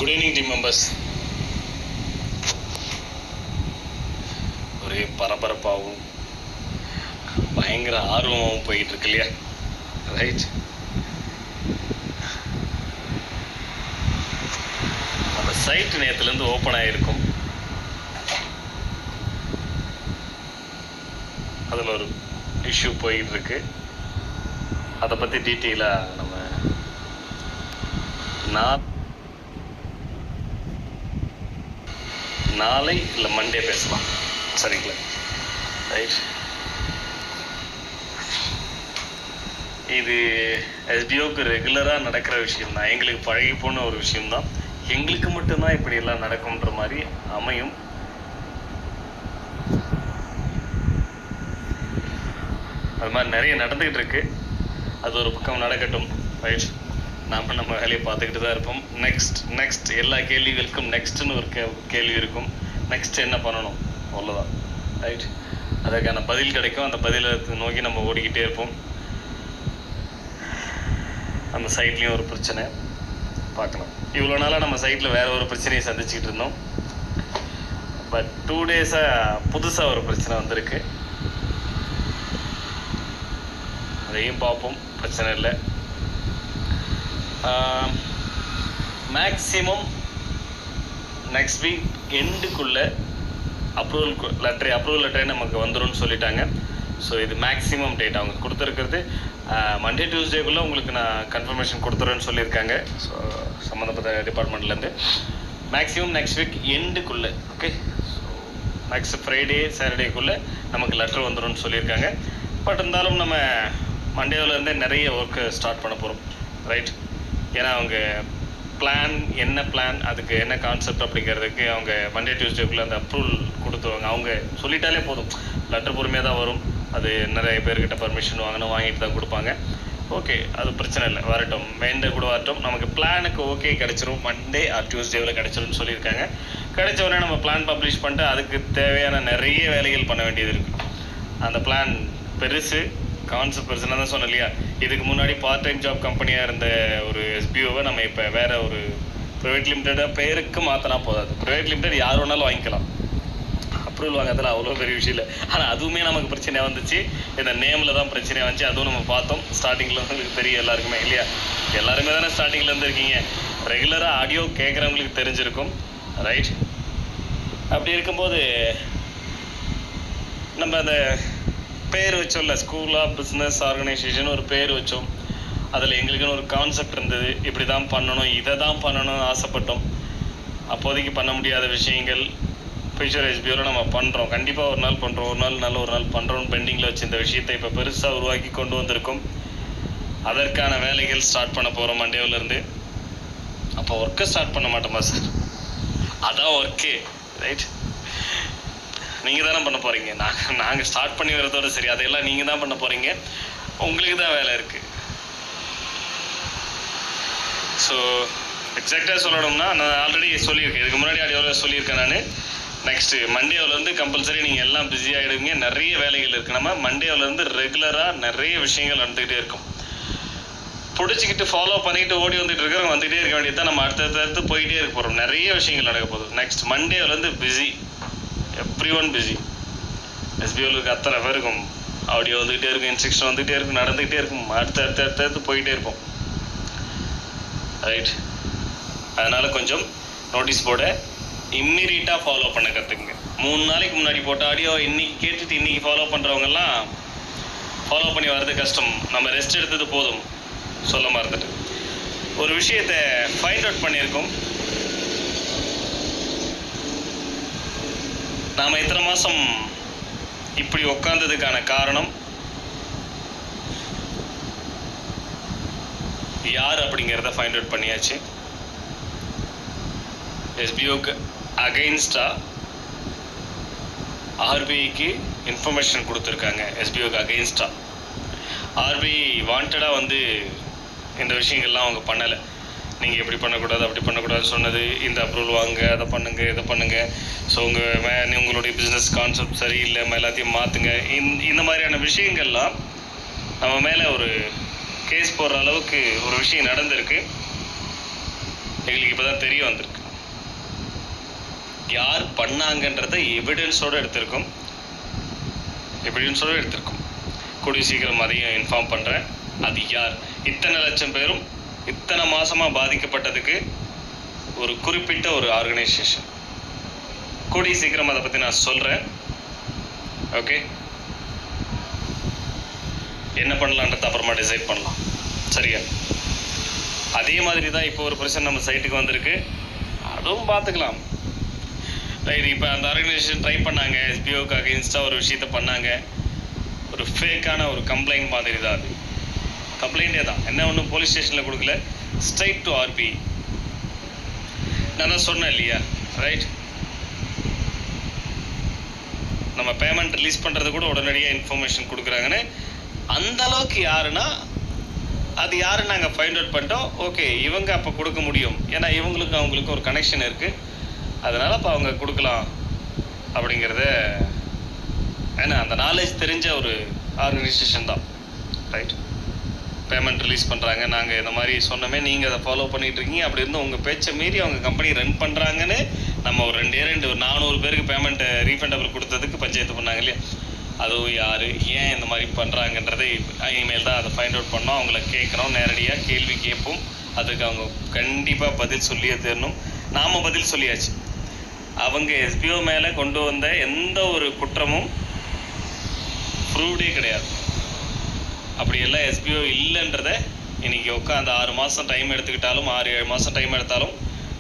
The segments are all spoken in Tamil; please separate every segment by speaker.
Speaker 1: Good evening team members. ஒரே பரபரப்பாகவும் பயங்கர ஆர்வமாகவும் போயிட்டு இருக்கு இல்லையா? ரைட். நம்ம சைட் நேரத்துலேருந்து ஓப்பன் ஆகிருக்கும். அதில் ஒரு இஷ்யூ போயிட்டு இருக்கு. அதை பற்றி டீட்டெயிலாக நம்ம நாளை இல்லை மண்டே பேசலாம். சரிங்களா? ரைட். இது எஸ்பிஓக்கு ரெகுலராக நடக்கிற விஷயம் தான். எங்களுக்கு பழகி போன ஒரு விஷயம்தான். எங்களுக்கு மட்டும்தான் இப்படி எல்லாம் நடக்கும்ன்ற மாதிரி அமையும். அது மாதிரி நிறைய நடந்துக்கிட்டு இருக்கு. அது ஒரு பக்கம் நடக்கட்டும். ரைட். நாம் நம்ம வேலையை பார்த்துக்கிட்டு தான் இருப்போம். நெக்ஸ்ட் எல்லா கேள்விகளுக்கும் நெக்ஸ்ட்னு ஒரு கேள்வி இருக்கும். நெக்ஸ்ட் என்ன பண்ணணும், அவ்வளோதான். ரைட். அதற்கான பதில் கிடைக்கும். அந்த பதிலை நோக்கி நம்ம ஓடிக்கிட்டே இருப்போம். அந்த சைட்லேயும் ஒரு பிரச்சனை பார்க்கலாம். இவ்வளோ நாளாக நம்ம சைட்டில் வேறு ஒரு பிரச்சனையை சந்திச்சுக்கிட்டு இருந்தோம். பட் 2 டேஸாக புதுசாக ஒரு பிரச்சனை வந்திருக்கு. அதையும் பார்ப்போம். பிரச்சனை இல்லை. மேக்ஸிமம் நெக்ஸ்ட் வீக் எண்டுக்குள்ளே அப்ரூவல் லெட்டரே நமக்கு வந்துடும் சொல்லிட்டாங்க. ஸோ இது மேக்ஸிமம் டேட் அவங்க கொடுத்துருக்கிறது. மண்டே டியூஸ்டேக்குள்ளே உங்களுக்கு நான் கன்ஃபர்மேஷன் கொடுத்துறேன்னு சொல்லியிருக்காங்க. ஸோ சம்மந்தப்பட்ட டிபார்ட்மெண்ட்லேருந்து மேக்ஸிமம் நெக்ஸ்ட் வீக் எண்டுக்குள்ளே. ஓகே. ஸோ நெக்ஸ்ட் ஃப்ரைடே சாட்டர்டேக்குள்ளே நமக்கு லெட்டர் வந்துடும் சொல்லியிருக்காங்க. பட் இருந்தாலும் நம்ம மண்டேவிலேருந்தே நிறைய ஒர்க்கு ஸ்டார்ட் பண்ண போகிறோம். ரைட். ஏன்னா அவங்க என்ன பிளான் அதுக்கு என்ன கான்செப்ட் அப்படிங்கிறதுக்கு அவங்க மண்டே டியூஸ்டேக்குள்ளே அந்த அப்ரூவல் கொடுத்துருவாங்க. அவங்க சொல்லிட்டாலே போதும். லெட்டர் பொறுமையாக தான் வரும். அது நிறைய பேர்கிட்ட பர்மிஷன் வாங்கிட்டு தான் கொடுப்பாங்க. ஓகே, அது பிரச்சனை இல்லை. வரட்டும், மெயின்டே கூட வரட்டும். நமக்கு பிளானுக்கு ஓகே கிடச்சிரும். மண்டே ஆர் டியூஸ்டேவில் கிடச்சிரும்னு சொல்லியிருக்காங்க. கிடைச்ச உடனே நம்ம பிளான் பப்ளிஷ் பண்ணிட்டு அதுக்கு தேவையான நிறைய வேலைகள் பண்ண வேண்டியது இருக்குது. அந்த பிளான் பெருசு, கான்செப்ட் பெருசுன்னு தான் சொன்னேன் இல்லையா? இதுக்கு முன்னாடி பார்ட் டைம் ஜாப் கம்பெனியாக இருந்த ஒரு எஸ்பிஓவை நம்ம இப்போ வேறு ஒரு ப்ரைவேட் லிமிட்டடாக பேருக்கு மாற்றினா போதாது. ப்ரைவேட் லிமிடெட் யார் வேணாலும் வாங்கிக்கலாம். அப்ரூவல் வாங்கிறதுல அவ்வளோ பெரிய விஷயம் இல்லை. ஆனால் அதுவுமே நமக்கு பிரச்சனையாக வந்துச்சு. இந்த நேமில் தான் பிரச்சனையாக வந்துச்சு. அதுவும் நம்ம பார்த்தோம். ஸ்டார்டிங்கில் உங்களுக்கு தெரியும் எல்லாருக்குமே இல்லையா? எல்லாருமே தானே ஸ்டார்டிங்கில் இருந்துருக்கீங்க. ரெகுலராக ஆடியோ கேட்குறவங்களுக்கு தெரிஞ்சிருக்கும். ரைட். அப்படி இருக்கும்போது நம்ம அந்த பேர் வச்சோம்ல, ஸ்கூல் ஆஃப் பிஸ்னஸ் ஆர்கனைசேஷன் ஒரு பேர் வச்சோம். அதில் எங்களுக்குன்னு ஒரு கான்செப்ட் இருந்தது. இப்படி தான் பண்ணணும், இதை தான் பண்ணணும்னு ஆசைப்பட்டோம். அப்போதைக்கு பண்ண முடியாத விஷயங்கள் ஃபியூச்சர் எஸ்பிஓவில் நம்ம பண்ணுறோம். கண்டிப்பாக ஒரு நாள் பண்ணுறோம். ஒரு நாள் பண்ணுறோம். பெண்டிங்கில் வச்சு இந்த விஷயத்தை இப்போ பெருசாக உருவாக்கி கொண்டு வந்திருக்கோம். அதற்கான வேலைகள் ஸ்டார்ட் பண்ண போகிறோம் மண்டேவிலேருந்து. அப்போ ஒர்க்கை ஸ்டார்ட் பண்ண மாட்டோமா சார்? அதான் ஒர்க்கே. ரைட். நீங்கள் தானே பண்ண போகிறீங்க. நாங்கள் ஸ்டார்ட் பண்ணி வரதோட சரி, அதையெல்லாம் நீங்கள் தான் பண்ண போகிறீங்க. உங்களுக்கு தான் வேலை இருக்குது. ஸோ எக்ஸாக்டாக சொல்லணும்னா நான் ஆல்ரெடி சொல்லியிருக்கேன். இதுக்கு முன்னாடி ஆடியோவில் சொல்லியிருக்கேன் நான். நெக்ஸ்ட்டு மண்டேவிலேருந்து கம்பல்சரி நீங்கள் எல்லாம் பிஸி ஆகிடுவீங்க. நிறைய வேலைகள் இருக்குது. நம்ம மண்டேவிலேருந்து ரெகுலராக நிறைய விஷயங்கள் நடந்துக்கிட்டே இருக்கும். பிடிச்சிக்கிட்டு ஃபாலோ பண்ணிட்டு ஓடி வந்துட்டு இருக்கிறவங்க வந்துகிட்டே இருக்க வேண்டியது தான். நம்ம அடுத்தடுத்து போயிட்டே இருக்க போகிறோம். நிறைய விஷயங்கள் நடக்க போகுது. நெக்ஸ்ட் மண்டேவிலேருந்து பிஸி, எவ்ரி ஒன் பிஸி. எஸ்பிஓலுக்கு அத்தனை பேருக்கும் ஆடியோ வந்துகிட்டே இருக்கும், இன்ஸ்ட்ரக்ஷன் வந்துகிட்டே இருக்கும், நடந்துகிட்டே இருக்கும். அடுத்தடுத்து போயிட்டே இருப்போம். ரைட். அதனால் கொஞ்சம் நோட்டீஸ் போர்டை இம்மீடியட்டாக ஃபாலோ பண்ண கற்றுக்குங்க. 3 நாளைக்கு முன்னாடி போட்ட ஆடியோ இன்றைக்கி கேட்டுட்டு இன்றைக்கி ஃபாலோ பண்ணுறவங்கெல்லாம் ஃபாலோ பண்ணி வர்றது கஷ்டம். நம்ம ரெஸ்ட் எடுத்தது போதும். சொல்ல மறந்துட்டு ஒரு விஷயத்தை ஃபைண்ட் அவுட் பண்ணியிருக்கோம். நாம் இத்தனை மாதம் இப்படி உட்காந்ததுக்கான காரணம் யார் அப்படிங்கிறத ஃபைண்ட் அவுட் பண்ணியாச்சு. எஸ்பிஓக்கு அகைன்ஸ்டாக ஆர்பிஐக்கு இன்ஃபர்மேஷன் கொடுத்துருக்காங்க. எஸ்பிஓக்கு அகைன்ஸ்டாக ஆர்பிஐ வாண்டடாக வந்து இந்த விஷயங்கள்லாம் அவங்க பண்ணலை. நீங்கள் எப்படி பண்ணக்கூடாது, அப்படி பண்ணக்கூடாது சொன்னது. இந்த அப்ரூவல் வாங்க, அதை பண்ணுங்கள், இதை பண்ணுங்கள். ஸோ உங்களுடைய பிஸ்னஸ் கான்செப்ட் சரியில்லை, எல்லாத்தையும் மாற்றுங்க. இந்த மாதிரியான விஷயங்கள்லாம் நம்ம மேலே ஒரு கேஸ் போடுற அளவுக்கு ஒரு விஷயம் நடந்திருக்கு. எங்களுக்கு இப்போதான் தெரிய வந்திருக்கு. யார் பண்ணாங்கன்றத எவிடன்ஸோடு எடுத்திருக்கோம். கூடிய சீக்கிரம் அதையும் இன்ஃபார்ம் பண்ணுறேன். அது யார், இத்தனை லட்சம் பேரும் இத்தனை மாசமாக பாதிக்கப்பட்டதுக்கு ஒரு குறிப்பிட்ட ஒரு ஆர்கனைசேஷன். கூடிய சீக்கிரம் அதை பற்றி நான் சொல்கிறேன். ஓகே, என்ன பண்ணலான்றத அப்புறமா டிசைட் பண்ணலாம். சரியா? அதே மாதிரி தான் இப்போ ஒரு பிரச்சனை நம்ம சைட்டுக்கு வந்திருக்கு, அதுவும் பார்த்துக்கலாம். ரைட், இப்போ அந்த ஆர்கனைசேஷன் ட்ரை பண்ணாங்க, எஸ்பிஓக்கு அகெயின்ஸ்டாக ஒரு விஷயத்த பண்ணாங்க. ஒரு ஃபேக்கான ஒரு கம்ப்ளைண்ட் மாதிரி தான் அது. கம்ப்ளைண்டே தான், என்ன ஒன்றும் போலீஸ் ஸ்டேஷனில் கொடுக்கல, ஸ்ட்ரைட் டு ஆர்பி. நான் தான் சொன்னேன் இல்லையா? ரைட், நம்ம பேமெண்ட் ரிலீஸ் பண்ணுறது கூட உடனடியாக இன்ஃபர்மேஷன் கொடுக்குறாங்கன்னு. அந்த அளவுக்கு யாருன்னா அது யாருன்னு நாங்கள் ஃபைண்ட் அவுட் பண்ணிட்டோம். ஓகே, இவங்க அப்போ கொடுக்க முடியும், ஏன்னா இவங்களுக்கு அவங்களுக்கு ஒரு கனெக்ஷன் இருக்குது, அதனால் அப்போ அவங்க கொடுக்கலாம் அப்படிங்கிறத. ஏன்னா அந்த நாலேஜ் தெரிஞ்ச ஒரு ஆர்கனைசேஷன் தான். ரைட், பேமெண்ட் ரிலீஸ் பண்ணுறாங்க, நாங்கள் இந்த மாதிரி சொன்னோமே, நீங்கள் அதை ஃபாலோ பண்ணிகிட்ருக்கீங்க, அப்படி இருந்து உங்கள் பேச்சை மீறி அவங்க கம்பெனி ரன் பண்ணுறாங்கன்னு நம்ம ஒரு 400 பேருக்கு பேமெண்ட்டை ரீஃபண்டபிள் கொடுத்ததுக்கு பஞ்சாயத்து பண்ணாங்க இல்லையா? அதுவும் யார், ஏன் இந்த மாதிரி பண்ணுறாங்கன்றதை இனிமேல் தான் அதை ஃபைண்ட் அவுட் பண்ணோம். அவங்கள கேட்குறோம், நேரடியாக கேள்வி கேட்போம். அதுக்கு அவங்க கண்டிப்பாக பதில் சொல்லியே தரணும். நாம் பதில் சொல்லியாச்சு. அவங்க எஸ்பிஓ மேலே கொண்டு வந்த எந்த ஒரு குற்றமும் ப்ரூவ்டே கிடையாது. அப்படியெல்லாம் எஸ்பிஓ இல்லைன்றத இன்னைக்கு உட்காந்து 6 மாதம் டைம் எடுத்துக்கிட்டாலும் 6-7 மாதம் டைம் எடுத்தாலும்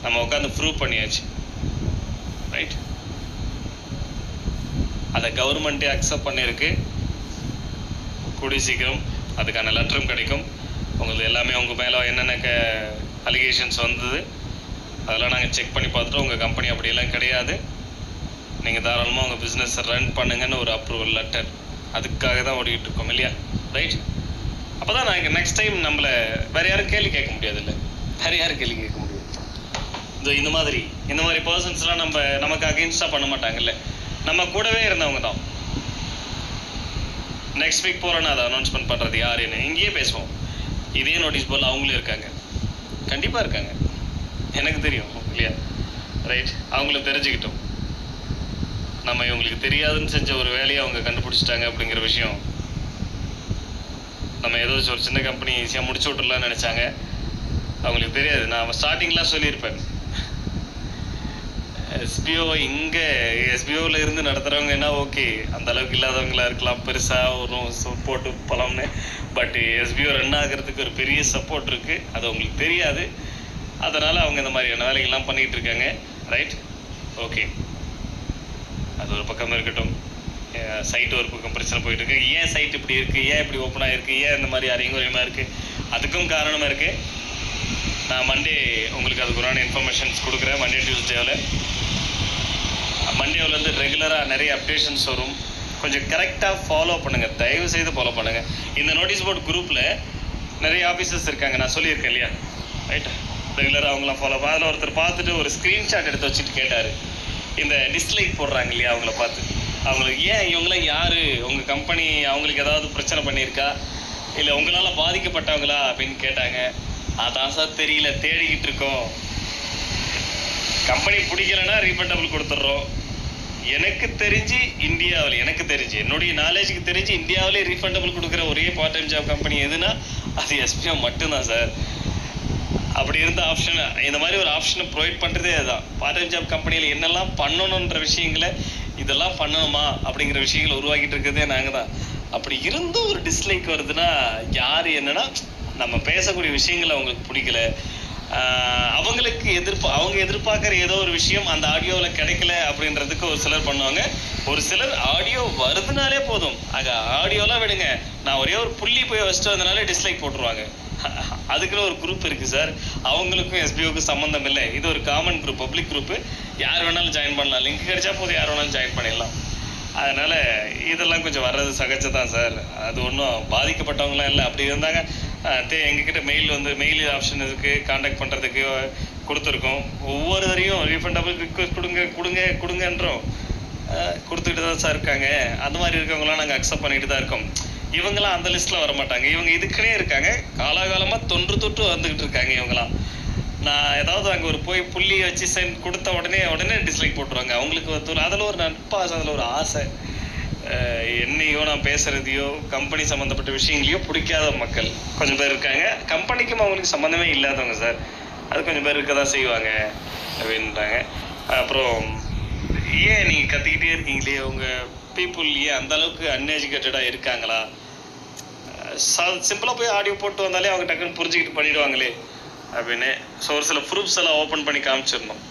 Speaker 1: நம்ம உட்காந்து ப்ரூவ் பண்ணியாச்சு. ரைட், அதை கவர்மெண்ட்டே அக்செப்ட் பண்ணியிருக்கு. கூடிய சீக்கிரம் அதுக்கான லெட்டரும் கிடைக்கும். உங்களுக்கு எல்லாமே உங்கள் மேலே என்னென்ன அலிகேஷன்ஸ் வந்தது அதெல்லாம் நாங்கள் செக் பண்ணி பார்த்துட்டோம். உங்கள் கம்பெனி அப்படியெல்லாம் கிடையாது, நீங்கள் தாராளமாக உங்கள் பிஸ்னஸ் ரன் பண்ணுங்கன்னு ஒரு அப்ரூவல் லெட்டர், அதுக்காக தான் ஓடிக்கிட்டு இருக்கோம் இல்லையா? ரைட், அப்போ தான் நாங்கள் நெக்ஸ்ட் டைம் நம்மளை வேறு யாரும் கேள்வி கேட்க முடியாது. இல்லை, வேறு யாரும் கேள்வி கேட்க முடியாது. இந்த மாதிரி பர்சன்ஸ்லாம் நமக்கு அகெயின்ஸ்டாக பண்ண மாட்டாங்கல்ல, நம்ம கூடவே இருந்தவங்க தான். நெக்ஸ்ட் வீக் போகிறோன்னா அதை அனௌன்ஸ்மெண்ட் பண்ணுறது யாருன்னு இங்கேயே பேசுவோம். இதே நோட்டீஸ் போர்டில் அவங்களும் இருக்காங்க, கண்டிப்பாக இருக்காங்க, எனக்கு தெரியும் இல்லையா? ரைட், அவங்களும் தெரிஞ்சுக்கிட்டோம். நம்ம இவங்களுக்கு தெரியாதுன்னு செஞ்ச ஒரு வேலையை அவங்க கண்டுபிடிச்சிட்டாங்க அப்படிங்கிற விஷயம். நம்ம ஏதோ ஒரு சின்ன கம்பெனி ஈஸியாக முடிச்சு விட்டுடலாம்னு நினச்சாங்க, அவங்களுக்கு தெரியாது. நான் ஸ்டார்டிங்லாம் சொல்லியிருப்பேன், எஸ்பிஓவில் இருந்து நடத்துகிறவங்கன்னா ஓகே, அந்த அளவுக்கு இல்லாதவங்களா இருக்கலாம், பெருசாக ஒரு சப்போர்ட்டு பலம்னு. பட் எஸ்பிஓ ரன் ஆகிறதுக்கு ஒரு பெரிய சப்போர்ட் இருக்குது, அது அவங்களுக்கு தெரியாது. அதனால் அவங்க இந்த மாதிரியான வேலைகள்லாம் பண்ணிகிட்டு இருக்காங்க. ரைட், ஓகே, அது ஒரு பக்கம் இருக்கட்டும். சைட்டு ஒரு பக்கம் பிரச்சனை போயிட்டு இருக்கு. ஏன் சைட் இப்படி இருக்குது, ஏன் இப்படி ஓப்பன் ஆகிருக்கு, ஏன் இந்த மாதிரி அறிகுறியமாக இருக்குது, அதுக்கும் காரணமாக இருக்குது. நான் மண்டே உங்களுக்கு அதுக்குறான இன்ஃபர்மேஷன்ஸ் கொடுக்குறேன். மண்டேவிலேருந்து ரெகுலராக நிறைய அப்டேஷன்ஸ் வரும். கொஞ்சம் கரெக்டாக ஃபாலோ பண்ணுங்கள், தயவு செய்து ஃபாலோ பண்ணுங்கள். இந்த நோட்டீஸ் போர்ட் குரூப்பில் நிறைய ஆஃபீஸர்ஸ் இருக்காங்க, நான் சொல்லியிருக்கேன் இல்லையா? ரைட், ரெகுலராக அவங்களாம் ஃபாலோ பண்ண. அதில் ஒருத்தர் பார்த்துட்டு ஒரு ஸ்க்ரீன்ஷாட் எடுத்து வச்சுட்டு கேட்டார், இந்த டிஸ்லைக் போடுறாங்க இல்லையா, அவங்கள பார்த்து, அவங்களுக்கு ஏன் இவங்களாம் யார், உங்கள் கம்பெனி அவங்களுக்கு ஏதாவது பிரச்சனை பண்ணியிருக்கா, இல்லை உங்களால் பாதிக்கப்பட்டவங்களா அப்படின்னு கேட்டாங்க. அதான் சார் தெரியல, தேடிக்கிட்டு இருக்கோம். கம்பெனி பிடிக்கலைன்னா ரீஃபண்டபிள் கொடுத்துட்றோம். எனக்கு தெரிஞ்சு என்னுடைய நாலேஜுக்கு தெரிஞ்சு இந்தியாவிலே ரீஃபண்டபிள் கொடுக்குற ஒரே பார்ட் டைம் ஜாப் கம்பெனி எதுனா அது எஸ்பிஓ மட்டும்தான் சார். அப்படி இருந்த ஆப்ஷன், இந்த மாதிரி ஒரு ஆப்ஷனை ப்ரொவைட் பண்ணுறதே அதுதான். பார்ட் டைம் ஜாப் கம்பெனியில் என்னெல்லாம் பண்ணணுன்ற விஷயங்களை, இதெல்லாம் பண்ணணுமா அப்படிங்கிற விஷயங்களை உருவாக்கிட்டு இருக்கிறதே நாங்கள் தான். அப்படி இருந்தும் ஒரு டிஸ்லைக் வருதுன்னா யார், என்னன்னா நம்ம பேசக்கூடிய விஷயங்கள் அவங்களுக்கு பிடிக்கல, அவங்களுக்கு அவங்க எதிர்பார்க்குற ஏதோ ஒரு விஷயம் அந்த ஆடியோவில் கிடைக்கல அப்படின்றதுக்கு ஒரு சிலர் பண்ணுவாங்க. ஒரு சிலர் ஆடியோ வருதுனாலே போதும், ஆடியோலாம் விடுங்க, நான் ஒரே ஒரு புள்ளி போய் வச்சுட்டு வந்தனாலே டிஸ்லைக் போட்டுருவாங்க. அதுக்குன்னு ஒரு குரூப் இருக்குது சார், அவங்களுக்கும் எஸ்பிஓக்கும் சம்மந்தம் இல்லை. இது ஒரு காமன் குரூப், பப்ளிக் குரூப்பு, யார் வேணாலும் ஜாயின் பண்ணலாம், லிங்க் கிடைச்சா போதும், யார் வேணாலும் ஜாயின் பண்ணிடலாம். அதனால் இதெல்லாம் கொஞ்சம் வர்றது சகஜதான் சார், அது ஒன்றும் பாதிக்கப்பட்டவங்களாம் இல்லை. அப்படி இருந்தாங்க எங்ககிட்ட மெயில் ஆப்ஷன் இருக்குது, காண்டாக்ட் பண்ணுறதுக்கு கொடுத்துருக்கோம். ஒவ்வொரு தரையும் ரீஃபண்டபிள் ரிக்வெஸ்ட் கொடுங்கன்றோம், கொடுத்துக்கிட்டு தான் சார் இருக்காங்க. அந்த மாதிரி இருக்கவங்களாம் நாங்கள் அக்செப்ட் பண்ணிட்டு தான் இருக்கோம். இவங்களாம் அந்த லிஸ்ட்டில் வர மாட்டாங்க, இவங்க இதுக்குன்னே இருக்காங்க, காலாகாலமாக தொன்று தொட்டு வந்துக்கிட்டு இருக்காங்க. இவங்களாம் நான் ஏதாவது அங்கே ஒரு போய் புள்ளி வச்சு சென்ட் கொடுத்த உடனே டிஸ்லைக் போட்டுருவாங்க. அவங்களுக்கு அதில் ஒரு நட்பாசை, அதில் ஒரு ஆசை. என்னையோ நான் பேசுறதையோ கம்பெனி சம்மந்தப்பட்ட விஷயங்களையோ பிடிக்காத மக்கள் கொஞ்சம் பேர் இருக்காங்க. கம்பெனிக்கும் அவங்களுக்கு சம்மந்தமே இல்லாதவங்க சார், அது கொஞ்சம் பேர் இருக்க தான் செய்வாங்க அப்படின்றாங்க. அப்புறம் ஏன் நீங்கள் கற்றுக்கிட்டே இருக்கீங்களே, உங்கள் பீப்புள் ஏன் அந்த அளவுக்கு அன்எஜுகேட்டடாக இருக்காங்களா? சிம்பிளாக போய் ஆடியோ போட்டு வந்தாலே அவங்க டக்குன்னு புரிஞ்சுக்கிட்டு பண்ணிடுவாங்களே அப்படின்னு. ஸோ ஒரு சில ப்ரூஃப்ஸ் எல்லாம் ஓப்பன் பண்ணி காமிச்சிடணும்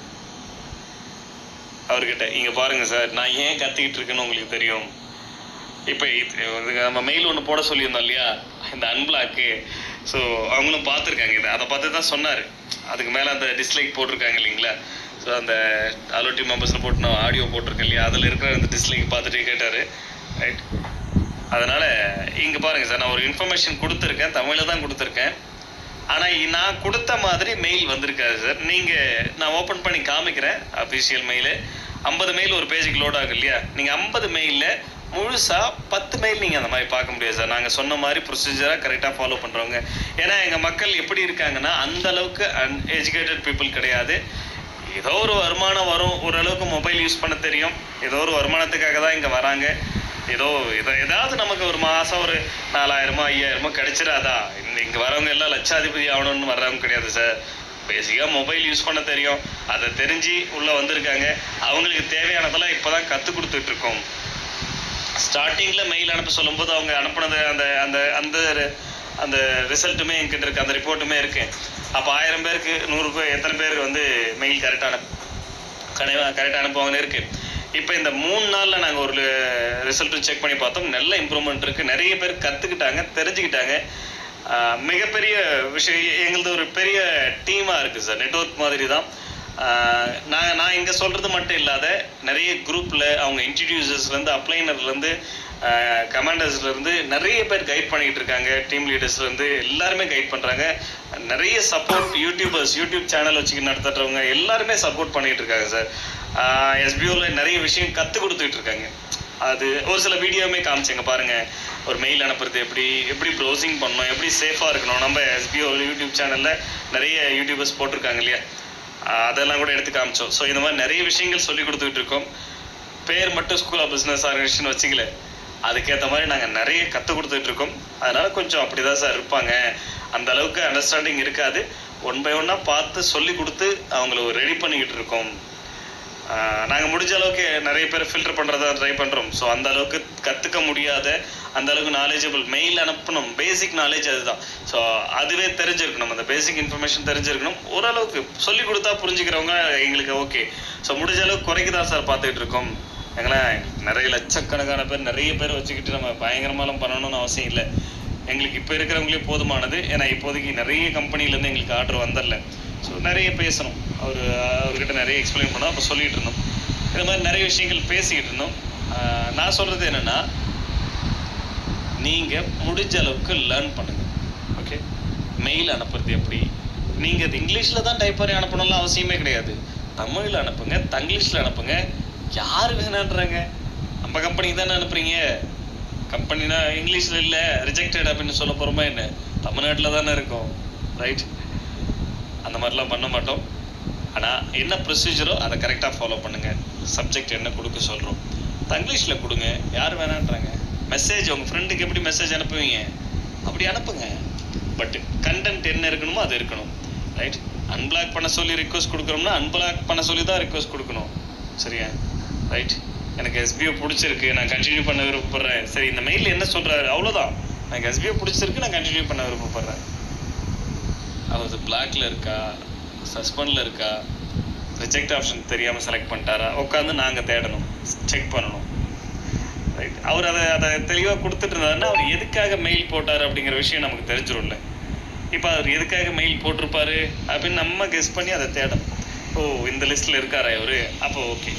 Speaker 1: அவர்கிட்ட. இங்கே பாருங்கள் சார், நான் ஏன் கற்றுக்கிட்டு இருக்கேன்னு உங்களுக்கு தெரியும். இப்போ நம்ம மெயில் ஒன்று போட சொல்லியிருந்தோம் இல்லையா, இந்த அன்பிளாக்கு. ஸோ அவங்களும் பார்த்துருக்காங்க இதை, அதை பார்த்து தான் சொன்னார். அதுக்கு மேலே அந்த டிஸ்லைக் போட்டிருக்காங்க இல்லைங்களா. ஸோ அந்த அலோ டீம் மெம்பர்ஸில் போட்டு நான் ஆடியோ போட்டிருக்கேன் இல்லையா, அதில் இருக்கிற அந்த டிஸ்லைக் பார்த்துட்டு கேட்டார். ரைட், அதனால் இங்கே பாருங்கள் சார், நான் ஒரு இன்ஃபர்மேஷன் கொடுத்துருக்கேன், தமிழில் தான் கொடுத்துருக்கேன். ஆனால் நான் கொடுத்த மாதிரி மெயில் வந்திருக்காது சார். நான் ஓப்பன் பண்ணி காமிக்கிறேன் அஃபிஷியல் மெயிலு. 50 மெயில் ஒரு பேஜுக்கு லோட் ஆகும் இல்லையா, நீங்கள் 50 மெயிலில் முழுசாக 10 மெயில் நீங்கள் அந்த மாதிரி பார்க்க முடியாது சார். நாங்கள் சொன்ன மாதிரி ப்ரொசீஜராக கரெக்டாக ஃபாலோ பண்ணுறவங்க. ஏன்னா எங்கள் மக்கள் எப்படி இருக்காங்கன்னா, அந்தளவுக்கு அன்எஜுகேட்டட் பீப்புள் கிடையாது. ஏதோ ஒரு வருமானம் வரும், ஓரளவுக்கு மொபைல் யூஸ் பண்ண தெரியும், ஏதோ ஒரு வருமானத்துக்காக தான் இங்கே வராங்க. ஏதாவது நமக்கு ஒரு மாதம் ஒரு 4000 5000 கிடைச்சிடாதா? இங்கே வரவங்க எல்லாம் லட்சாதிபதி ஆகணும்னு வர்றவங்க கிடையாது சார். பேசிக்காக மொபைல் யூஸ் பண்ண தெரியும், அதை தெரிஞ்சு உள்ளே வந்திருக்காங்க. அவங்களுக்கு தேவையானதெல்லாம் இப்போ தான் கற்றுக் கொடுத்துட்ருக்கோம். ஸ்டார்டிங்கில் மெயில் அனுப்ப சொல்லும்போது அவங்க அனுப்புனது அந்த அந்த அந்த அந்த ரிசல்ட்டுமே என்கிட்ட இருக்குது, அந்த ரிப்போர்ட்டுமே இருக்குது. அப்போ 1000 பேருக்கு 100 பேர் எத்தனை பேருக்கு வந்து மெயில் கரெக்டாக அனுப்புவாங்கன்னு இருக்குது. இப்போ இந்த 3 நாளில் நாங்கள் ஒரு ரிசல்ட்டும் செக் பண்ணி பார்த்தோம், நல்ல இம்ப்ரூவ்மெண்ட் இருக்குது. நிறைய பேர் கற்றுக்கிட்டாங்க, தெரிஞ்சுக்கிட்டாங்க. மிகப்பெரிய விஷயம், எங்களது ஒரு பெரிய டீமாக இருக்குது சார், நெட்வொர்க் மாதிரி தான். நான் இங்கே சொல்கிறது மட்டும் இல்லாத நிறைய குரூப்பில் அவங்க இன்ட்ரடியூசர்ஸ்லேருந்து, அப்ளைனர்லேருந்து, கமாண்டர்ஸ்லேருந்து நிறைய பேர் கைட் பண்ணிக்கிட்டு இருக்காங்க. டீம் லீடர்ஸ்லேருந்து எல்லாருமே கைட் பண்ணுறாங்க. நிறைய சப்போர்ட் யூடியூப் சேனல் வச்சுக்கிட்டு நடத்துகிறவங்க எல்லாருமே சப்போர்ட் பண்ணிகிட்டு இருக்காங்க சார். எஸ்பிஓவில் நிறைய விஷயம் கற்றுக் கொடுத்துக்கிட்டு இருக்காங்க. அது ஒரு சில வீடியோவுமே காமிச்சேங்க பாருங்கள். ஒரு மெயில் அனுப்புறது எப்படி ப்ரௌசிங் பண்ணணும், எப்படி சேஃபாக இருக்கணும். நம்ம எஸ்பிஓ யூடியூப் சேனலில் நிறைய யூடியூபர்ஸ் போட்டிருக்காங்க இல்லையா, அதெல்லாம் கூட எடுத்து காமிச்சோம். ஸோ இந்த மாதிரி நிறைய விஷயங்கள் சொல்லி கொடுத்துக்கிட்டு இருக்கோம். பேர் மட்டும் ஸ்கூல் ஆஃப் பிஸ்னஸ் ஆர்கனைசேஷன் வச்சுக்கல, அதுக்கேற்ற மாதிரி நாங்கள் நிறைய கற்றுக் கொடுத்துட்டு இருக்கோம். அதனால் கொஞ்சம் அப்படி தான் சார் இருப்பாங்க, அந்த அளவுக்கு அண்டர்ஸ்டாண்டிங் இருக்காது. 1 by 1 பார்த்து சொல்லி கொடுத்து அவங்கள ரெடி பண்ணிக்கிட்டு இருக்கோம். நாங்கள் முடிஞ்ச அளவுக்கு நிறைய பேர் ஃபில்டர் பண்ணுறதா ட்ரை பண்ணுறோம். ஸோ அந்த அளவுக்கு கற்றுக்க முடியாத, அந்த அளவுக்கு நாலேஜபிள், மெயில் அனுப்பணும், பேசிக் நாலேஜ் அதுதான். ஸோ அதுவே தெரிஞ்சிருக்கணும், அந்த பேசிக் இன்ஃபர்மேஷன் தெரிஞ்சிருக்கணும். ஓரளவுக்கு சொல்லி கொடுத்தா புரிஞ்சுக்கிறவங்க எங்களுக்கு ஓகே. ஸோ முடிஞ்ச அளவுக்கு குறைக்கு தான் சார் பார்த்துக்கிட்டு இருக்கோம். எங்களாம் நிறைய லட்சக்கணக்கான பேர், நிறைய பேர் வச்சுக்கிட்டு நம்ம பயங்கரமாலாம் பண்ணணும்னு அவசியம் இல்லை. எங்களுக்கு இப்போ இருக்கிறவங்களே போதுமானது. ஏன்னா இப்போதைக்கு நிறைய கம்பெனிலேருந்து எங்களுக்கு ஆர்டர் வந்துடல. ஸோ நிறைய பேசணும், அவர்கிட்ட நிறைய எக்ஸ்பிளைன் பண்ணோம். அப்போ சொல்லிகிட்டு இருந்தோம், இந்த மாதிரி நிறைய விஷயங்கள் பேசிக்கிட்டு இருந்தோம். நான் சொல்கிறது என்னென்னா, நீங்கள் முடிஞ்ச அளவுக்கு லேர்ன் பண்ணுங்கள். ஓகே, மெயில் அனுப்புறது எப்படி, நீங்கள் அது இங்கிலீஷில் தான் டைப் பண்ணி அனுப்பணும்லாம் அவசியமே கிடையாது. தமிழில் அனுப்புங்க, தங்கிலீஷில் அனுப்புங்க, யார் வேணான்றாங்க. நம்ம கம்பெனிக்கு தானே அனுப்புகிறீங்க. கம்பெனினா இங்கிலீஷில் இல்லை ரிஜெக்டட் அப்படின்னு சொல்ல போகிறோமா என்ன? தமிழ்நாட்டில் தானே இருக்கும். ரைட், அந்த மாதிரிலாம் பண்ண மாட்டோம். ஆனால் என்ன ப்ரொசீஜரோ அதை கரெக்டாக ஃபாலோ பண்ணுங்கள். சப்ஜெக்ட் என்ன கொடுக்க சொல்கிறோம், தங்கிலீஷில் கொடுங்க, யார் வேணான்றாங்க. மெசேஜ் உங்கள் ஃப்ரெண்டுக்கு எப்படி மெசேஜ் அனுப்புவீங்க, அப்படி அனுப்புங்க. பட் கண்டென்ட் என்ன இருக்கணுமோ அது இருக்கணும். ரைட், அன்பிளாக் பண்ண சொல்லி ரிக்வஸ்ட் கொடுக்குறோம்னா அன்பிளாக் பண்ண சொல்லி தான் ரிக்வஸ்ட் கொடுக்கணும். சரியா? ரைட், எனக்கு எஸ்பிஓ பிடிச்சிருக்கு, நான் கண்டினியூ பண்ண விருப்பப்படுறேன். சரி, இந்த மெயிலில் என்ன சொல்கிறாரு, அவ்வளோதான். எனக்கு எஸ்பிஓ பிடிச்சிருக்கு, நான் கண்டினியூ பண்ண விருப்பப்படுறேன். அவர் பிளாக்ல இருக்கா, சஸ்பெண்டில் இருக்கா, ரிஜெக்ட் ஆப்ஷன் தெரியாமல் செலக்ட் பண்ணிட்டாரா, உட்காந்து நாங்கள் தேடணும், செக் பண்ணணும். ரைட், அவர் அதை தெளிவாக கொடுத்துட்டு இருந்தாருன்னா அவர் எதுக்காக மெயில் போட்டார் அப்படிங்கிற விஷயம் நமக்கு தெரிஞ்சிடும்ல. இப்போ அவர் எதுக்காக மெயில் போட்டிருப்பாரு அப்படின்னு நம்ம கெஸ் பண்ணி அதை தேடணும். ஓ, இந்த லிஸ்ட்டில் இருக்காரா இவர், அப்போ ஓகே.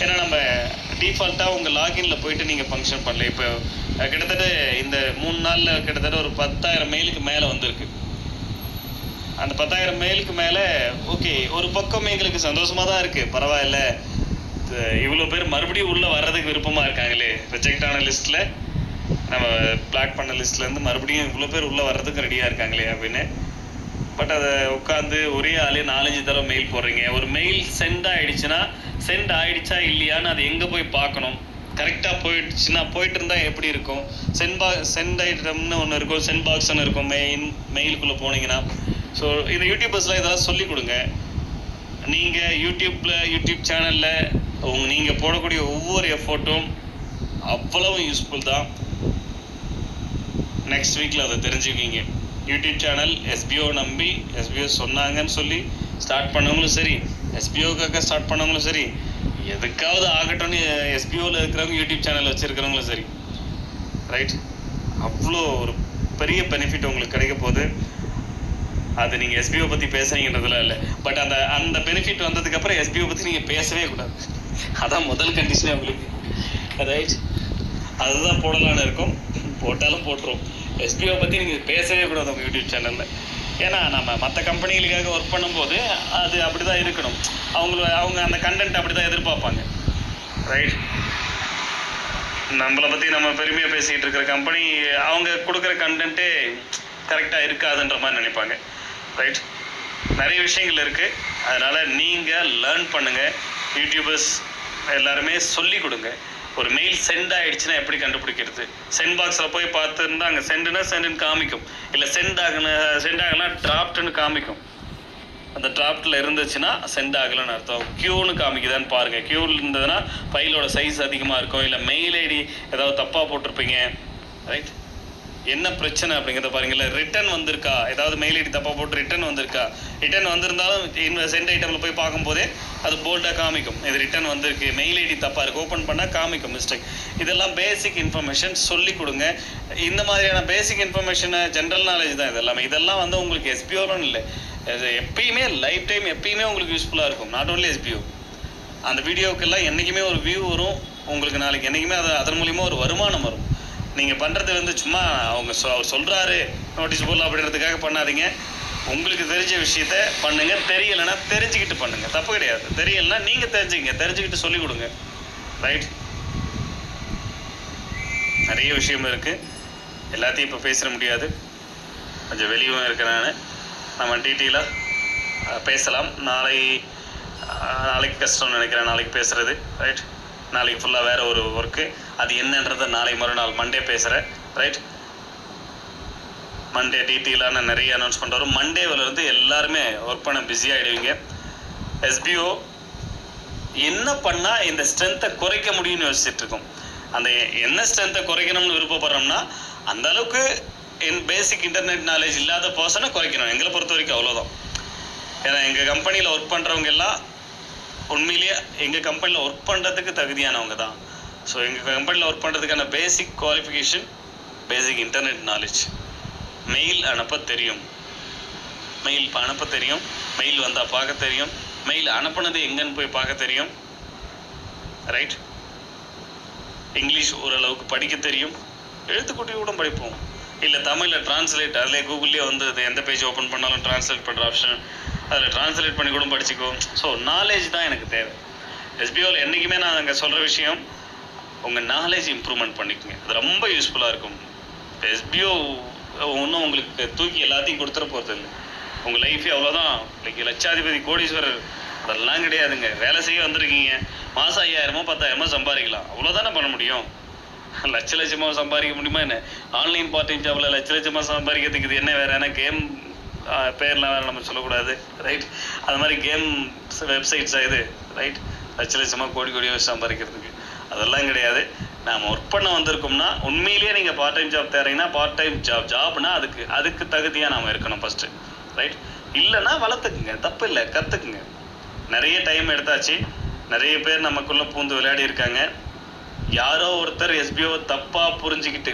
Speaker 1: ஏன்னா நம்ம டிஃபால்ட்டாக உங்கள் லாகின்ல போயிட்டு நீங்கள் ஃபங்க்ஷன் பண்ணல. இப்போ கிட்டத்தட்ட இந்த 3 நாளில் கிட்டத்தட்ட ஒரு 10,000 மெயிலுக்கு மேலே வந்திருக்கு. அந்த 10,000 மெயிலுக்கு மேலே ஓகே, ஒரு பக்கம் எங்களுக்கு சந்தோஷமாக தான் இருக்குது. பரவாயில்ல, இவ்வளோ பேர் மறுபடியும் உள்ளே வர்றதுக்கு விருப்பமாக இருக்காங்களே. ரிஜெக்ட் ஆன லிஸ்ட்டில், நம்ம பிளாக் பண்ண லிஸ்ட்லேருந்து மறுபடியும் இவ்வளோ பேர் உள்ளே வர்றதுக்கு ரெடியாக இருக்காங்களே அப்படின்னு. பட் அதை உட்காந்து ஒரே ஆளே 4-5 தடவை மெயில் போடுறீங்க. ஒரு மெயில் சென்ட் ஆகிடுச்சுன்னா சென்ட் ஆகிடுச்சா இல்லையான்னு அது எங்கே போய் பார்க்கணும்? கரெக்டாக போயிடுச்சுன்னா போயிட்டு இருந்தால் எப்படி இருக்கும்? சென்ட் ஐட்டம்னு ஒன்று இருக்கும், சென்ட் பாக்ஸ்ன்னு இருக்கும் மெயிலுக்குள்ளே போனீங்கன்னா. ஸோ இந்த யூடியூபர்ஸ்லாம் இதெல்லாம் சொல்லிக் கொடுங்க. நீங்கள் யூடியூப் சேனலில் நீங்கள் போடக்கூடிய ஒவ்வொரு எஃபோர்ட்டும் அவ்வளவு யூஸ்ஃபுல் தான். நெக்ஸ்ட் வீக்கில் அதை தெரிஞ்சுக்கிங்க. யூடியூப் சேனல் எஸ்பிஓ நம்பி எஸ்பிஓ சொன்னாங்கன்னு சொல்லி ஸ்டார்ட் பண்ணவங்களும் சரி, எஸ்பிஓக்காக ஸ்டார்ட் பண்ணவங்களும் சரி, எதுக்காவது ஆகட்டும்னு எஸ்பிஓவில் இருக்கிறவங்க யூடியூப் சேனல் வச்சுருக்கிறவங்களும் சரி, ரைட்? அவ்வளோ ஒரு பெரிய பெனிஃபிட் உங்களுக்கு கிடைக்க போகுது. அது நீங்கள் எஸ்பிஓ பற்றி பேசுறீங்கன்றதுலாம் இல்லை, பட் அந்த பெனிஃபிட் வந்ததுக்கப்புறம் எஸ்பிஓ பற்றி நீங்கள் பேசவே கூடாது. அதான் முதல் கண்டிஷனே உங்களுக்கு, ரைட்? அதுதான் போடலான்னு இருக்கும், போட்டாலும் போட்டுரும். எஸ்பிஓ பற்றி நீங்கள் பேசவே கூடாது உங்கள் யூடியூப் சேனலில். ஏன்னா நம்ம மற்ற கம்பெனிகளுக்காக ஒர்க் பண்ணும்போது அது அப்படி தான் இருக்கணும். அவங்க அந்த கண்டென்ட் அப்படி தான் எதிர்பார்ப்பாங்க, ரைட்? நம்மளை பற்றி நம்ம பெருமையாக பேசிக்கிட்டு இருக்கிற கம்பெனி அவங்க கொடுக்குற கண்டென்ட்டே கரெக்டாக இருக்காதுன்ற மாதிரி நினைப்பாங்க, ரைட்? நிறைய விஷயங்கள் இருக்குது. அதனால் நீங்கள் லேர்ன் பண்ணுங்கள். யூடியூபர்ஸ் எல்லாருமே சொல்லிக் கொடுங்க. ஒரு மெயில் சென்ட் ஆகிடுச்சுன்னா எப்படி கண்டுபிடிக்கிறது? சென்ட் பாக்ஸில் போய் பார்த்துருந்தா அங்கே சென்டுன்னு காமிக்கும், இல்லை சென்ட் ஆகலைன்னா டிராப்ட்னு காமிக்கும். அந்த டிராப்டில் இருந்துச்சுன்னா சென்ட் ஆகலைன்னு அர்த்தம். க்யூன்னு காமிக்குதான்னு பாருங்கள். க்யூவில் இருந்ததுன்னா ஃபைலோட சைஸ் அதிகமாக இருக்கும், இல்லை மெயில் ஐடி ஏதாவது தப்பாக போட்டிருப்பீங்க, ரைட்? என்ன பிரச்சனை அப்படிங்கிறத பாருங்கள். ரிட்டன் வந்திருக்கா, ஏதாவது மெயில் ஐடி தப்பாக போட்டு ரிட்டன் வந்திருக்கா? ரிட்டன் வந்திருந்தாலும் சென்ட் ஐட்டமில் போய் பார்க்கும்போதே அது போல்டாக காமிக்கும், இது ரிட்டன் வந்திருக்கு. மெயில் ஐடி தப்பாக இருக்குது, ஓப்பன் பண்ணால் காமிக்கும் மிஸ்டேக். இதெல்லாம் பேசிக் இன்ஃபர்மேஷன் சொல்லிக் கொடுங்க. இந்த மாதிரியான பேசிக் இன்ஃபர்மேஷனை ஜென்ரல் நாலேஜ் தான் இதெல்லாம் வந்து உங்களுக்கு எஸ்பிஓன்னு இல்லை, எப்பயுமே லைஃப் டைம் எப்பயுமே உங்களுக்கு யூஸ்ஃபுல்லாக இருக்கும். Not only SPO. அந்த வீடியோக்கெல்லாம் என்றைக்குமே ஒரு வியூ வரும் உங்களுக்கு, நாளைக்கு என்றைக்குமே அதன் மூலிமா ஒரு வருமானம் வரும். நீங்கள் பண்ணுறது வந்து சும்மா அவர் சொல்கிறாரு நோட்டீஸ் போடலாம் அப்படின்றதுக்காக பண்ணாதீங்க. உங்களுக்கு தெரிஞ்ச விஷயத்த பண்ணுங்கள். தெரியலைன்னா தெரிஞ்சுக்கிட்டு பண்ணுங்கள், தப்பு கிடையாது. தெரியலைன்னா நீங்கள் தெரிஞ்சுக்கிட்டு சொல்லிக் கொடுங்க, ரைட்? நிறைய விஷயம் இருக்குது, எல்லாத்தையும் இப்போ பேச முடியாது, கொஞ்சம் வெளியும் இருக்கேன். நம்ம டீட்டெயிலாக பேசலாம். நாளைக்கு கஷ்டம்னு நினைக்கிறேன் நாளைக்கு பேசுகிறது, ரைட்? நாளைக்கு ஃபுல்லாக வேறு ஒரு ஒர்க்கு, அது என்னன்றதை நாளை மறுநாள் மண்டே பேசுகிறேன், ரைட்? மண்டே டீட்டெயிலான நிறைய அனௌன்ஸ்மெண்ட் வரும். மண்டேவிலேருந்து எல்லாருமே ஒர்க் பண்ண பிஸியாகிடுவீங்க. எஸ்பிஓ என்ன பண்ணால் இந்த ஸ்ட்ரென்த்தை குறைக்க முடியும்னு யோசிச்சுட்ருக்கோம். அந்த என்ன ஸ்ட்ரென்த்தை குறைக்கணும்னு விருப்பப்படுறோம்னா அந்த அளவுக்கு பேசிக் இன்டர்நெட் நாலேஜ் இல்லாத பர்சனை குறைக்கணும். எங்களை பொறுத்த வரைக்கும் அவ்வளோதான். ஏன்னா எங்கள் கம்பெனியில் ஒர்க் பண்ணுறவங்க எல்லாம் உண்மையிலேயே எங்கள் கம்பெனியில் ஒர்க் பண்ணுறதுக்கு தகுதியானவங்க தான். ஸோ எங்கள் கம்பெனியில் ஒர்க் பண்ணுறதுக்கான பேசிக் குவாலிஃபிகேஷன் பேசிக் இன்டர்நெட் நாலேஜ். மெயில் அனுப்ப தெரியும், மெயில் வந்தால் பார்க்க தெரியும், மெயில் அனுப்புனது எங்கன்னு போய் பார்க்க தெரியும், ரைட்? இங்கிலீஷ் ஓரளவுக்கு படிக்க தெரியும், எழுத்துக்கூட்டி கூட படிப்போம். இல்லை தமிழில் டிரான்ஸ்லேட், அதிலே கூகுள்லேயே வந்து எந்த பேஜ் ஓப்பன் பண்ணாலும் டிரான்ஸ்லேட் பண்ணுற ஆப்ஷன், அதில் டிரான்ஸ்லேட் பண்ணி கூட படிச்சுக்கோ. ஸோ நாலேஜ் தான் எனக்கு தேவை. எஸ்பிஓவில் என்றைக்குமே நான் அங்கே சொல்கிற விஷயம், உங்கள் நாலேஜ் இம்ப்ரூவ்மெண்ட் பண்ணிக்கோங்க, அது ரொம்ப யூஸ்ஃபுல்லாக இருக்கும். எஸ்பிஓ ஒன்றும் உங்களுக்கு தூக்கி எல்லாத்தையும் கொடுத்துட போகிறது இல்லை. உங்கள் லைஃபே அவ்வளோதான். லைக் லட்சாதிபதி கோடீஸ்வரர் அதெல்லாம் கிடையாதுங்க. வேலை செய்ய வந்திருக்கீங்க, மாதம் 5000 10,000 சம்பாதிக்கலாம், அவ்வளோதானே பண்ண முடியும். லட்சமாக சம்பாதிக்க முடியுமா என்ன? ஆன்லைன் பார்ட் டைம் ஜாபில் லட்சமாக சம்பாதிக்கிறதுக்கு இது என்ன வேறு? ஏன்னா கேம் பேர்லாம் வேறு நம்ம சொல்லக்கூடாது, ரைட்? அது மாதிரி கேம் வெப்சைட்ஸாக இது, ரைட்? லட்சமாக கோடியாக சம்பாதிக்கிறதுக்கு அதெல்லாம் கிடையாது. நாம் ஒர்க் பண்ண வந்திருக்கோம்னா உண்மையிலேயே நீங்கள் பார்ட் டைம் ஜாப் தேறீங்கன்னா பார்ட் டைம் ஜாப்னா அதுக்கு தகுதியாக நாம் இருக்கணும் ஃபஸ்ட்டு, ரைட்? இல்லைன்னா வளர்த்துக்குங்க, தப்பு இல்லை, கற்றுக்குங்க. நிறைய டைம் எடுத்தாச்சு, நிறைய பேர் நமக்குள்ளே பூந்து விளையாடி இருக்காங்க. யாரோ ஒருத்தர் எஸ்பிஓ தப்பாக புரிஞ்சுக்கிட்டு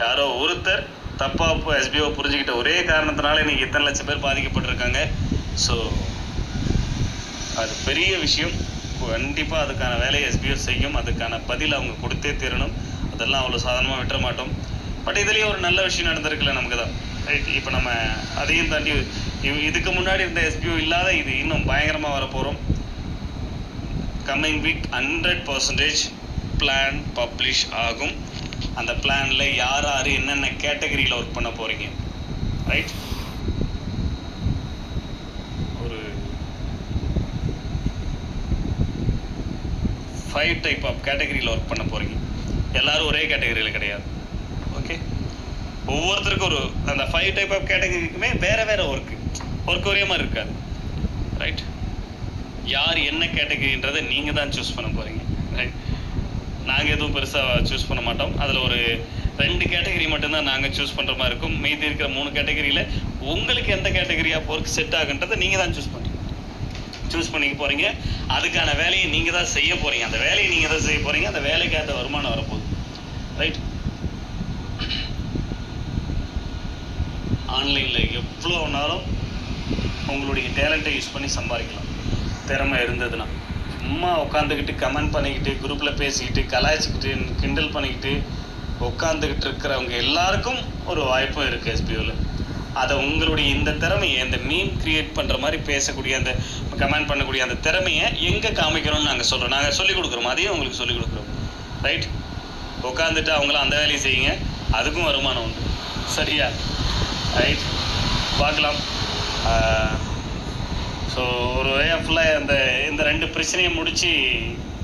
Speaker 1: யாரோ ஒருத்தர் தப்பாக எஸ்பிஓ புரிஞ்சுக்கிட்ட ஒரே காரணத்தினால இன்றைக்கி இத்தனை லட்சம் பேர் பாதிக்கப்பட்டிருக்காங்க. ஸோ அது பெரிய விஷயம். கண்டிப்பாக அதுக்கான வேலையை எஸ்பிஓ செய்யும், அதுக்கான பதில் அவங்க கொடுத்தே தீரணும். அதெல்லாம் அவ்வளோ சாதாரணமாக விட்டுற மாட்டோம். பட் இதுலேயே ஒரு நல்ல விஷயம் நடந்திருக்குல்ல நமக்கு தான், ரைட்? இப்போ நம்ம அதையும் தாண்டி இதுக்கு முன்னாடி இருந்த எஸ்பிஓ இல்லாத இது இன்னும் பயங்கரமாக வரப்போகிறோம். கம்மிங் வீக் 100% பிளான் பப்ளிஷ் ஆகும். அந்த பிளானில் யார் என்னென்ன கேட்டகரியில் ஒர்க் பண்ண போகிறீங்க, ரைட்? 5 டைப் ஆஃப் கேட்டகரியில் ஒர்க் பண்ண போகிறீங்க. எல்லோரும் ஒரே கேட்டகரியில் கிடையாது. ஓகே, ஒவ்வொருத்தருக்கும் ஒரு அந்த 5 டைப் ஆஃப் கேட்டகரிக்குமே வேறு வேறு ஒர்க் ஒரே மாதிரி இருக்காது. ரைட், யார் என்ன கேட்டகரின்றதை நீங்கள் தான் சூஸ் பண்ண போகிறீங்க. ரைட், நாங்கள் எதுவும் பெருசாக சூஸ் பண்ண மாட்டோம். அதில் ஒரு 2 கேட்டகரி மட்டும்தான் நாங்கள் சூஸ் பண்ணுற மாதிரி இருக்கும். மீதி இருக்கிற 3 கேட்டகரியில் உங்களுக்கு எந்த கேட்டகரியாக ஒர்க் செட் ஆகுன்றதை நீங்கள் தான் சூஸ் பண்ணிக்க போகிறீங்க. அதுக்கான வேலையை நீங்கள் தான் செய்ய போகிறீங்க. அந்த வேலையை நீங்கள் தான் செய்ய போகிறீங்க. அந்த வேலைக்கான வருமானம் வரப்போகுது. ரைட், ஆன்லைனில் எவ்வளோ நாளும் உங்களுடைய டேலண்ட்டை யூஸ் பண்ணி சம்பாதிக்கலாம். திறமை இருந்ததுன்னா சும்மா உட்காந்துக்கிட்டு கமெண்ட் பண்ணிக்கிட்டு குரூப்பில் பேசிக்கிட்டு கலாய்ச்சிக்கிட்டு கிண்டல் பண்ணிக்கிட்டு உட்காந்துக்கிட்டு இருக்கிறவங்க எல்லாருக்கும் ஒரு வாய்ப்பும் இருக்குது எஸ்பிஓவில். அதை உங்களுடைய இந்த திறமையை, இந்த மீம் கிரியேட் பண்ணுற மாதிரி பேசக்கூடிய, அந்த கமெண்ட் பண்ணக்கூடிய அந்த திறமையை எங்கே காமிக்கணும்னு நாங்கள் சொல்கிறோம். நாங்கள் சொல்லிக் கொடுக்குறோம், அதையும் உங்களுக்கு சொல்லிக் கொடுக்குறோம். ரைட், உட்காந்துட்டு அவங்களும் அந்த வேலையை செய்யுங்க, அதுக்கும் வருமானம் உண்டு. சரியா? ரைட், பார்க்கலாம். ஸோ ஒரு ஃபுல்லாக இந்த 2 பிரச்சனையை முடித்து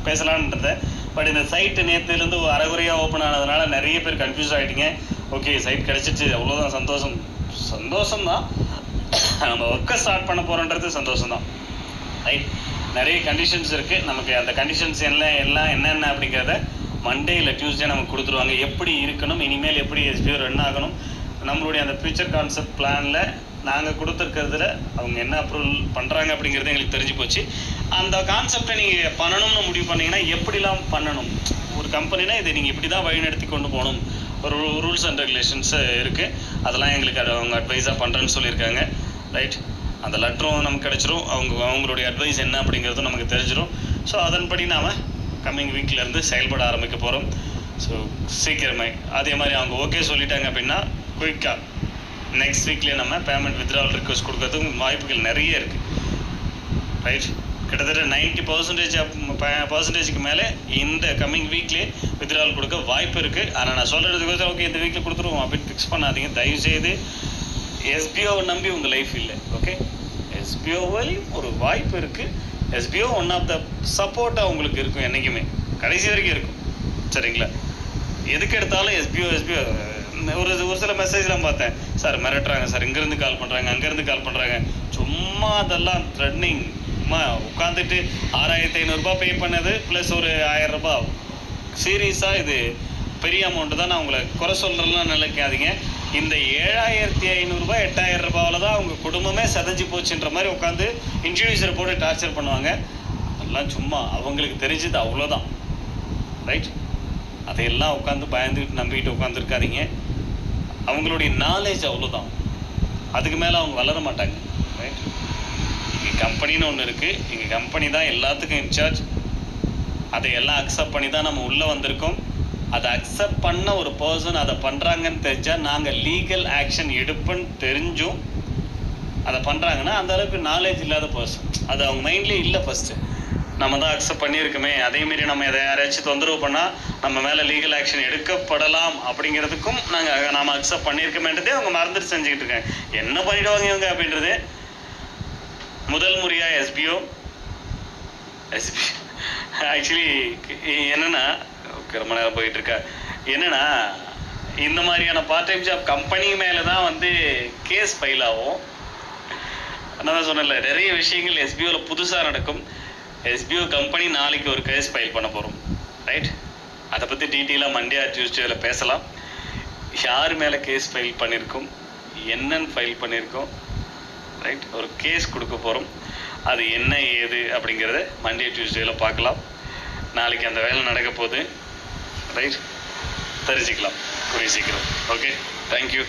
Speaker 1: பேசலான்றத. பட் இந்த சைட்டு நேற்றுலேருந்து அரைகுறையாக ஓப்பன் ஆனதுனால நிறைய பேர் கன்ஃபியூஸ் ஆகிட்டீங்க. ஓகே, சைட் கிடச்சிச்சு, அவ்வளோதான், சந்தோஷம்தான். நம்ம ஒர்க்கை ஸ்டார்ட் பண்ண போகிறோன்றது சந்தோஷம்தான். ரைட், நிறைய கண்டிஷன்ஸ் இருக்குது. நமக்கு அந்த கண்டிஷன்ஸ் எல்லாம் என்னென்ன அப்படிங்கிறத மண்டே இல்லை டியூஸ்டே நமக்கு கொடுத்துருவாங்க. எப்படி இருக்கணும், இனிமேல் எப்படி எஸ்பிஓ ரன் ஆகணும், நம்மளுடைய அந்த ஃபியூச்சர் கான்செப்ட் பிளானில் நாங்கள் கொடுத்துருக்கிறதுல அவங்க என்ன அப்ரூவல் பண்ணுறாங்க அப்படிங்கிறது எங்களுக்கு தெரிஞ்சு போச்சு. அந்த கான்செப்டை நீங்கள் பண்ணணும்னு முடிவு பண்ணிங்கன்னா எப்படிலாம் பண்ணணும், ஒரு கம்பெனினா இதை நீங்கள் இப்படி தான் வழிநடத்தி கொண்டு போகணும், ஒரு ரூல்ஸ் அண்ட் ரெகுலேஷன்ஸ் இருக்குது. அதெல்லாம் எங்களுக்கு அவங்க அட்வைஸாக பண்ணுறேன்னு சொல்லியிருக்காங்க. ரைட், அந்த லெட்டரும் நமக்கு கிடச்சிரும். அவங்களுடைய அட்வைஸ் என்ன அப்படிங்கிறதும் நமக்கு தெரிஞ்சிடும். ஸோ அதன்படி நாம் கம்மிங் வீக்லேருந்து செயல்பட ஆரம்பிக்க போகிறோம். ஸோ சீக்கிரமே அதே மாதிரி அவங்க ஓகே சொல்லிட்டாங்க அப்படின்னா குயிக்காக நெக்ஸ்ட் வீக்லேயே நம்ம பேமெண்ட் வித்ட்ராவல் ரிக்வெஸ்ட் கொடுக்கறதுக்கு வாய்ப்புகள் நிறைய இருக்குது. ரைட், கிட்டத்தட்ட 90% மேலே இந்த கம்மிங் வீக்லேயே வித்ட்ராவல் கொடுக்க வாய்ப்பு இருக்குது. ஆனால் நான் சொல்கிறதுக்கு ஓகே இந்த வீக்கில் கொடுத்துருவோம் அப்படின்னு ஃபிக்ஸ் பண்ணாதீங்க. தயவுசெய்து எஸ்பிஓவை நம்பி உங்கள் லைஃப் இல்லை. ஓகே, எஸ்பிஓவிலையும் ஒரு வாய்ப்பு இருக்குது. எஸ்பிஓ ஒன் ஆஃப் த சப்போர்ட்டாக உங்களுக்கு இருக்கும், என்றைக்குமே கடைசி வரைக்கும் இருக்கும். சரிங்களா? எதுக்கு எடுத்தாலும் எஸ்பிஓ ஒரு சில மெசேஜ்லாம் பார்த்தேன், சார் மிரட்டுறாங்க சார், இங்கேருந்து கால் பண்ணுறாங்க, அங்கேருந்து கால் பண்ணுறாங்க, சும்மா அதெல்லாம் த்ரெட்னிங். உட்காந்துட்டு 6500 பே பண்ணது ப்ளஸ் ஒரு 1000 ரூபாய். சீரியஸாக இது பெரிய அமௌண்ட்டு தான். நான் உங்களை குறை சொல்கிறதுலாம் நினைக்காதீங்க. இந்த 7500 8000 ரூபாவில் தான் அவங்க குடும்பமே செதஞ்சு போச்சுன்ற மாதிரி உட்காந்து இன்ட்ரடியூசரை போட்டு டார்ச்சர் பண்ணுவாங்க. அதெல்லாம் சும்மா அவங்களுக்கு தெரிஞ்சது அவ்வளோதான். ரைட், அதையெல்லாம் உட்காந்து பயந்துக்கிட்டு நம்பிக்கிட்டு உட்காந்துருக்காதீங்க. அவங்களுடைய நாலேஜ் அவ்வளோதான், அதுக்கு மேலே அவங்க வளர மாட்டாங்க. ரைட், இங்கே கம்பெனின்னு ஒன்று இருக்குது. இங்கே கம்பெனி தான் எல்லாத்துக்கும் இன்சார்ஜ். அதையெல்லாம் அக்செப்ட் பண்ணி தான் நம்ம உள்ளே வந்திருக்கோம். அதை அக்செப்ட் பண்ண ஒரு பர்சன் அதை பண்ணுறாங்கன்னு தெரிஞ்சால் நாங்கள் லீகல் ஆக்ஷன் எடுப்போன்னு தெரிஞ்சும் அதை பண்ணுறாங்கன்னா அந்த அளவுக்கு நாலேஜ் இல்லாத பர்சன். அது அவங்க மைண்ட்லேயே இல்லை. ஃபஸ்ட்டு நம்ம தான் அக்செப்ட் பண்ணியிருக்கோமே, அதேமாரி நம்ம எதை யாராச்சும் தொந்தரவு பண்ணால் நம்ம மேலே லீகல் ஆக்ஷன் எடுக்கப்படலாம் அப்படிங்கிறதுக்கும் நாம் அக்செப்ட் பண்ணியிருக்கோமேன்றதே அவங்க மறந்துட்டு செஞ்சுக்கிட்டு இருக்காங்க. என்ன பண்ணிடுவாங்க இவங்க அப்படின்றது முதல் முறையாக எஸ்பிஓ ஆக்சுவலி என்னென்னா ரொம்ப நேரம் போயிட்டு இருக்கா. என்னென்னா இந்த மாதிரியான பார்ட் டைம் ஜாப் கம்பெனி மேலே தான் வந்து கேஸ் ஃபைல் ஆகும். நான் சொன்னேன்ல, நிறைய விஷயங்கள் எஸ்பிஓவில் புதுசாக நடக்கும். எஸ்பிஓ கம்பெனி நாளைக்கு ஒரு கேஸ் ஃபைல் பண்ண போகிறோம். ரைட், அதை பற்றி டீட்டெயிலாக மண்டே ஆர் டியூஸ்டேல பேசலாம். யார் மேலே கேஸ் ஃபைல் பண்ணியிருக்கோம், என்னன்னு ஃபைல் பண்ணியிருக்கோம். ரைட், ஒரு கேஸ் கொடுக்க போகிறோம். அது என்ன ஏது அப்படிங்கிறத மண்டே டியூஸ்டேல பார்க்கலாம். நாளைக்கு அந்த வேலை நடக்க போகுது. ரைட், தெரிஞ்சுக்கலாம் கூடிய சீக்கிரம். Okay, thank you.